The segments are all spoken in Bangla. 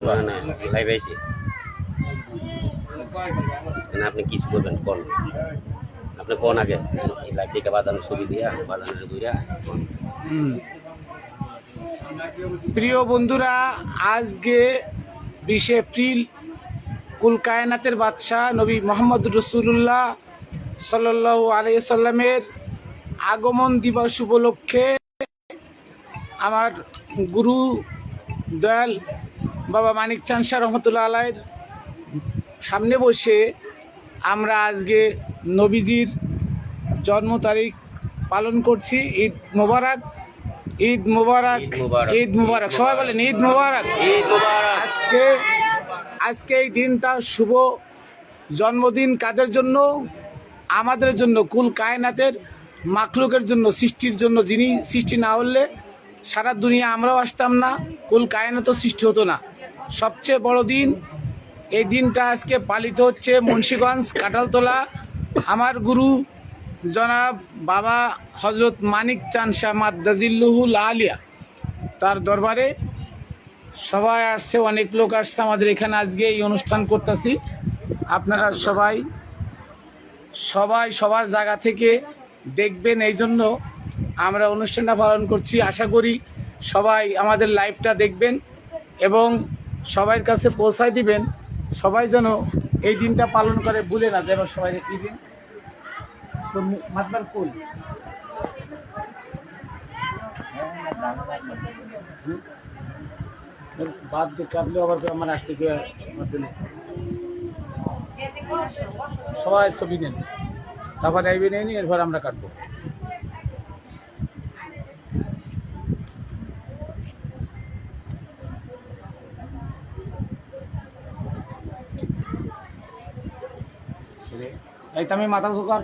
না লাইভ আইছি না, আপনি কিছু করবেন কোন, আপনি কোন আগে লাইভ দিকে বাজানোর ছবি দিয়া বাজানোর দুইটা। প্রিয় বন্ধুরা, আজকে 20 এপ্রিল কুল কায়নাতের বাদশাহ নবী মোহাম্মদ রসুল্লাহ সাল্লাল্লাহু আলাইহি সাল্লামের আগমন দিবস উপলক্ষে আমার গুরু দয়াল বাবা মানিক চাঁদ শাহ রহমতুল্লাহ আলাইহির সামনে বসে আমরা আজকে নবীজির জন্ম তারিখ পালন করছি। ঈদ মোবারক, ঈদ মোবারক, ঈদ মোবারক, সবাই বলেন ঈদ মোবারক। আজকে এই দিনটা শুভ জন্মদিন কাদের জন্য? আমাদের জন্য, কুল কায়নাতের মাখলুকের জন্য, সৃষ্টির জন্য। যিনি সৃষ্টি না হলে সারা দুনিয়া আমরাও আসতাম না, কুল কায়নাতও সৃষ্টি হতো না। সবচেয়ে বড় দিন এই দিনটা আজকে পালিত হচ্ছে মুন্সিগঞ্জ কাঁঠালতলা আমার গুরু জনাব বাবা হজরত মানিক চাঁদ শাহ মাদ্দাজিল্লুহুল আলিয়া, তার দরবারে সবাই আসছে, অনেক লোক আসছে আমাদের এখানে আজকে এই অনুষ্ঠান করতেছি। আপনারা সবাই সবার জায়গা থেকে দেখবেন, এই জন্য আমরা অনুষ্ঠানটা পালন করছি। আশা করি সবাই আমাদের লাইভটা দেখবেন এবং সবার কাছে পৌঁছায় দিবেন, সবাই যেন এই দিনটা পালন করে, ভুলে না যায়। সবাই দিবেন মাতবার কই বাদ দিয়ে কাটলে আবার আমার আসতে সবাই ছবি নেন, তারপর আইবে নেই, এরপর আমরা কাটবো। এই তো আমি মাথা ঝোকার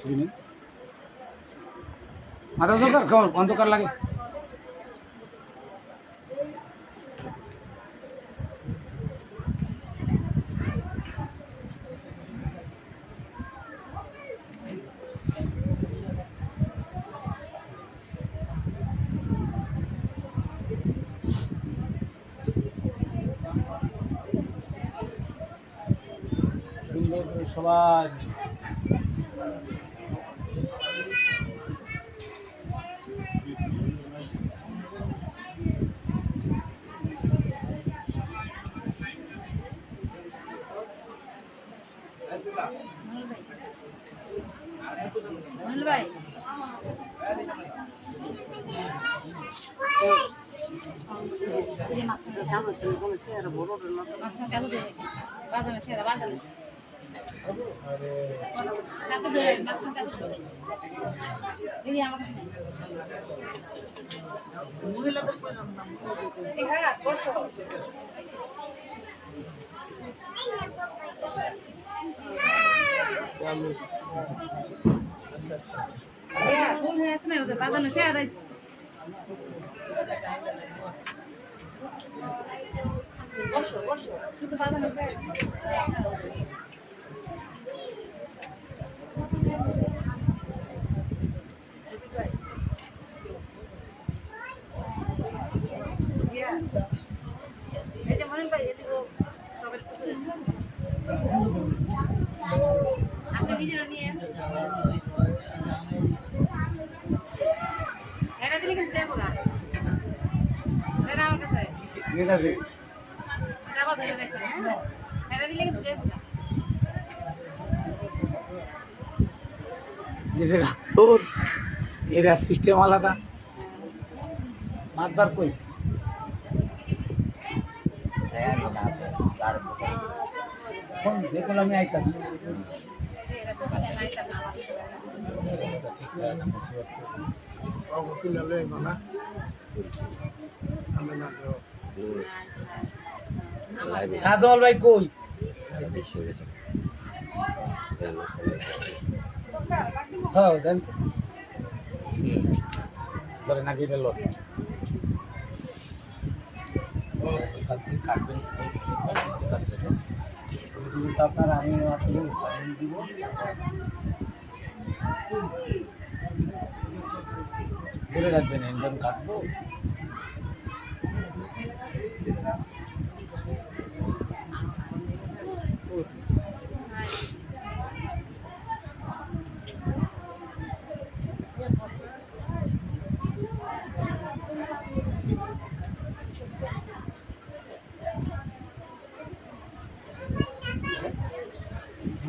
ছবি নেন, মাথা ঝোকার কেমন অন্ধকার লাগে। সুন্দর করে সবাই এরা সিস্টেম আলাদা। মাতবার কই যেগুলো আমি আইতাছি শাহজামাল ভাই কই? হ্যাঁ দেন ধরে নাকি এটা লোড কাটবেন, আপনার আমি দিব বলে রাখবেন, ইঞ্জিন কাটবো।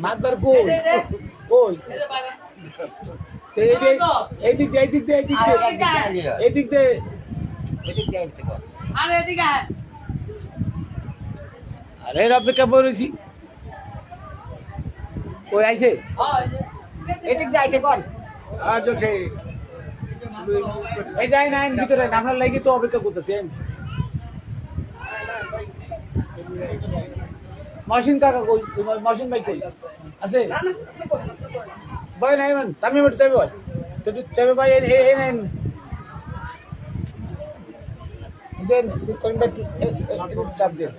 মাতবার কই কই এই দিক দিয়ে এই দিক দিয়ে আরে অপেক্ষা করেছি কই আইছে এদিক দিয়ে আইতে কোন এই যাই না ভিতরে আপনার লাগি তো অপেক্ষা করতেছেন মহসিন কাকা কই মহসিন ভাই কই আছে ভাই নাই মান তামি মত চাইবে ভাই তো চাইবে ভাই এই নেন যে কোন বাট চাপ দেন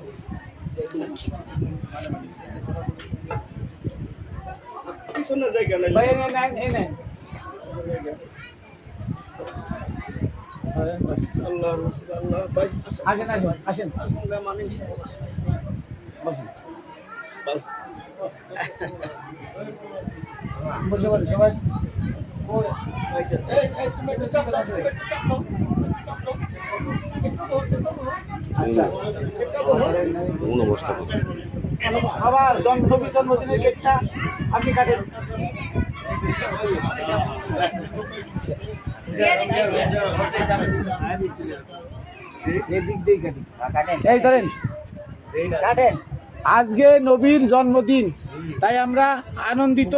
পিছনে জায়গা নাই ভাই নেন এই নেন আল্লাহ রাসূল আল্লাহ ভাই আসেন আসেন আসলে মানে বসুন বসে বসে সবাই আচ্ছা কোন অবস্থা আবার জন্মদিনের কেকটা আপনি কাটেন এই ধরেন কাটেন আজকে নবীর জন্মদিন তাই আমরা আনন্দিত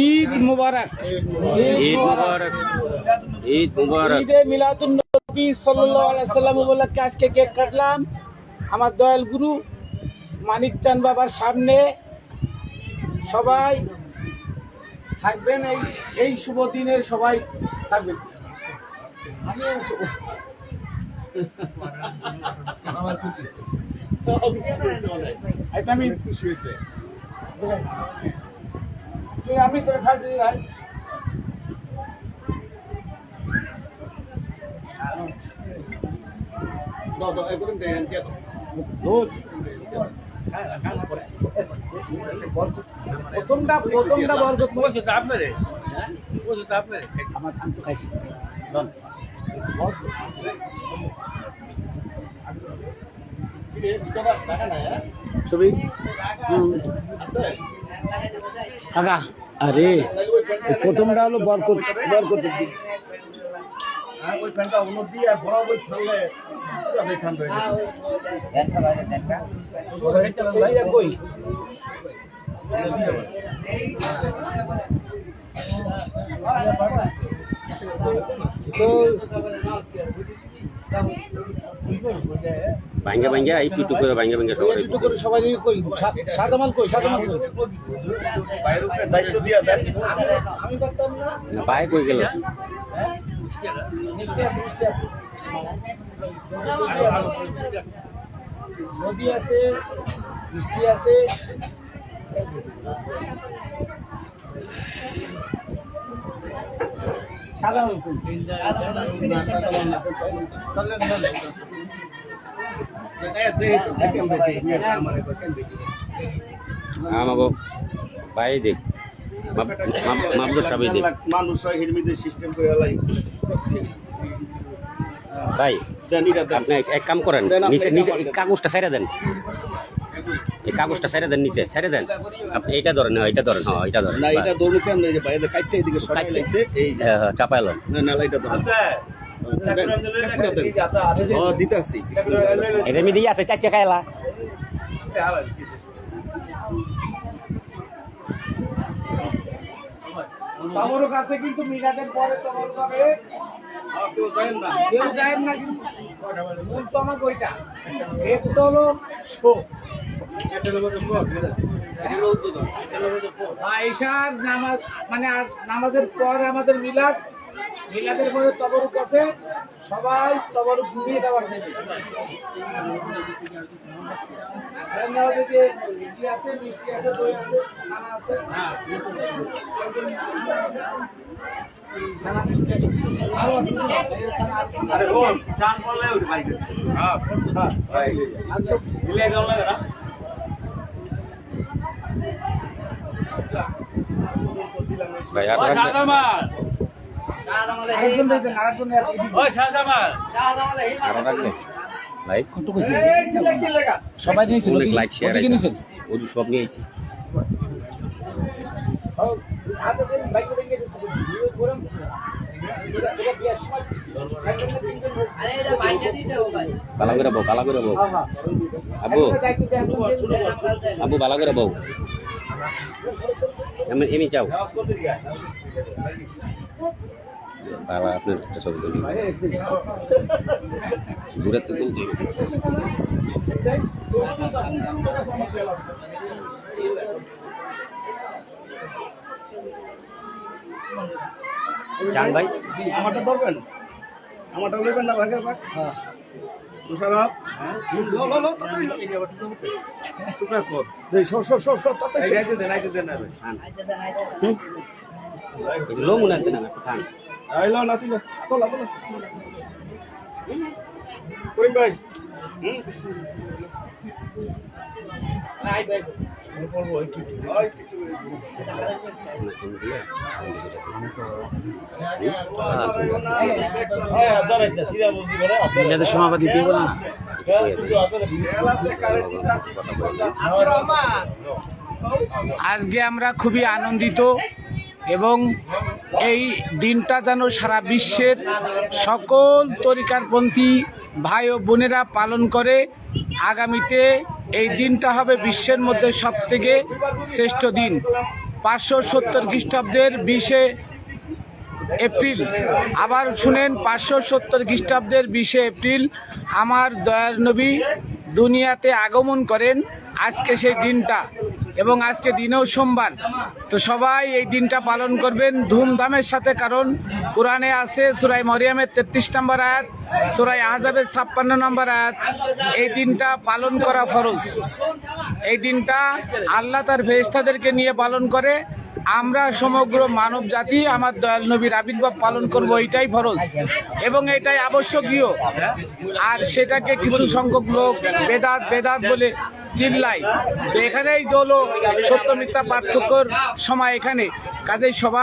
ঈদ মুবারক ঈদ মুবারক ঈদ মুবারক ঈদে মিলাদুন নবী সাল্লাল্লাহু আলাইহি সাল্লাম উপলক্ষে আজকে কেক কাটলাম আমার দয়াল গুরু মানিকচাঁদ বাবার সামনে সবাই থাকবেন এই শুভ দিনের সবাই থাকবেন আমি খুশি হয়েছে আমি তোর খাই দিই ভাই দাও একদম দেন দিয়া প্রথমটা বরকত বলছে তো আপনারে বলছে তো আপনারে আমার আমি তো খাইছি ছবি কাকা আরে প্রথমটা হলো বরকত ওই ফ্যানটা উন্নত দিয়ে বরাবর ছাড়লে আমি ঠান্ডা হয়ে যাবে কই তো ভাঙ্গা ভাঙ্গা এই টুটু করে ভাঙ্গা ভাঙ্গা সবাই একটু করে সবাই কই সাদামাল কই বাইরের উপরে দায়িত্ব দিয়া দেন আমি পারতাম না না পায়ে কই গেল মিষ্টি আছে নদী আছে মিষ্টি আছে সাদামাল কই আমাগো ভাই দেখ মাপদর সবাই দেখ মানুষ হিরমিদের সিস্টেম করে লাই ভাই দেন এটা দেন আপনি এক কাম করেন নিচে নিচে এই কাগজটা সাইরা দেন এই কাগজটা সাইরা দেন নিচে সাইরা দেন আপনি এইটা ধরেন এটা ধরেন হ্যাঁ এটা ধরেন না এটা দৌড় কেন এই যে বাইরে কাটতে এদিকে সরাই লাইছে এই যে চাপাইল না না এটা ধরেন দিতাছি এটা মি দিয়ে আছে চাচা খাইলা তোমার কাছে কিন্তু মিলাদের পরে তোমার পাবে কেউ যায় না কিন্তু মূল তো আমার ওইটা একটা হলো শো আয়েশার নামাজ মানে আজ নামাজের পর আমাদের মিলাদের পরে তবরুক আছে সবাই তবরুক ঘুরিয়ে দেওয়ার চাইবে যে কি আছে মিষ্টি আছে দই আছে ছানা আছে ছানা মিষ্টি আছে আরো আছে আরে বোন টান করলে ওই বাইক হ্যাঁ ভাই দিলে গেল না ভাই আরেকজন দেখবেন আরেকজন ভাই কত কইছে সবাই নিয়েছিল লাইক শেয়ার নিয়েছেন ওদের সব নিয়েছি ভালো করে বউ, ভালো করে বউ। আবু আবু ভালো করে বউ। এমনি চাও বাবা আপনার একটা ছবি তুলি দূরের তো তুলতে চান ভাই আমারটা ধরবেন আমারটা নেবেন না ভাগের ভাগ হ্যাঁ তুষারাপ লো লো লো তাড়াতাড়ি লো টুকরা কর দেই সর সর সর সর তাড়াতাড়ি আইতে দেন এগুলো মনে আছে না খান আইলো নাতি লো তোলা তোলা করিম ভাই সমাপতি দিব না আজকে আমরা খুবই আনন্দিত এবং এই দিনটা যেন সারা বিশ্বের সকল তরিকারপন্থী ভাই ও বোনেরা পালন করে। আগামীতে এই দিনটা হবে বিশ্বের মধ্যে সবথেকে শ্রেষ্ঠ দিন। 570 খ্রিস্টাব্দের 20 এপ্রিল, আবার শুনেন 570 খ্রিস্টাব্দের 20 এপ্রিল আমার দয়ার নবী দুনিয়াতে আগমন করেন। আজকে সেই দিনটা এবং আজকে দিনেও সোমবার, তো সবাই এই দিনটা পালন করবেন ধুমধামের সাথে, কারণ কোরআনে আছে সূরা মরিয়মের 33 নম্বর আয়াত, সূরা আহজাবের 56 নম্বর আয়াত, এই দিনটা পালন করা ফরজ। এই দিনটা আল্লাহ তার ফেরেশতাদেরকে নিয়ে পালন করে, আমরা সমগ্র মানব জাতি আমার দয়াল নবীর আবির্ভাব পালন করব, এটাই ফরজ এবং এটাই আবশ্যকীয়। আর সেটাকে কিছু সংখ্যক লোক বেদাত বেদাত বলে চিল্লায়, তো এখানেই দোল সত্য মিথ্যা পার্থক্যর সময় এখানে, কাজেই সবাই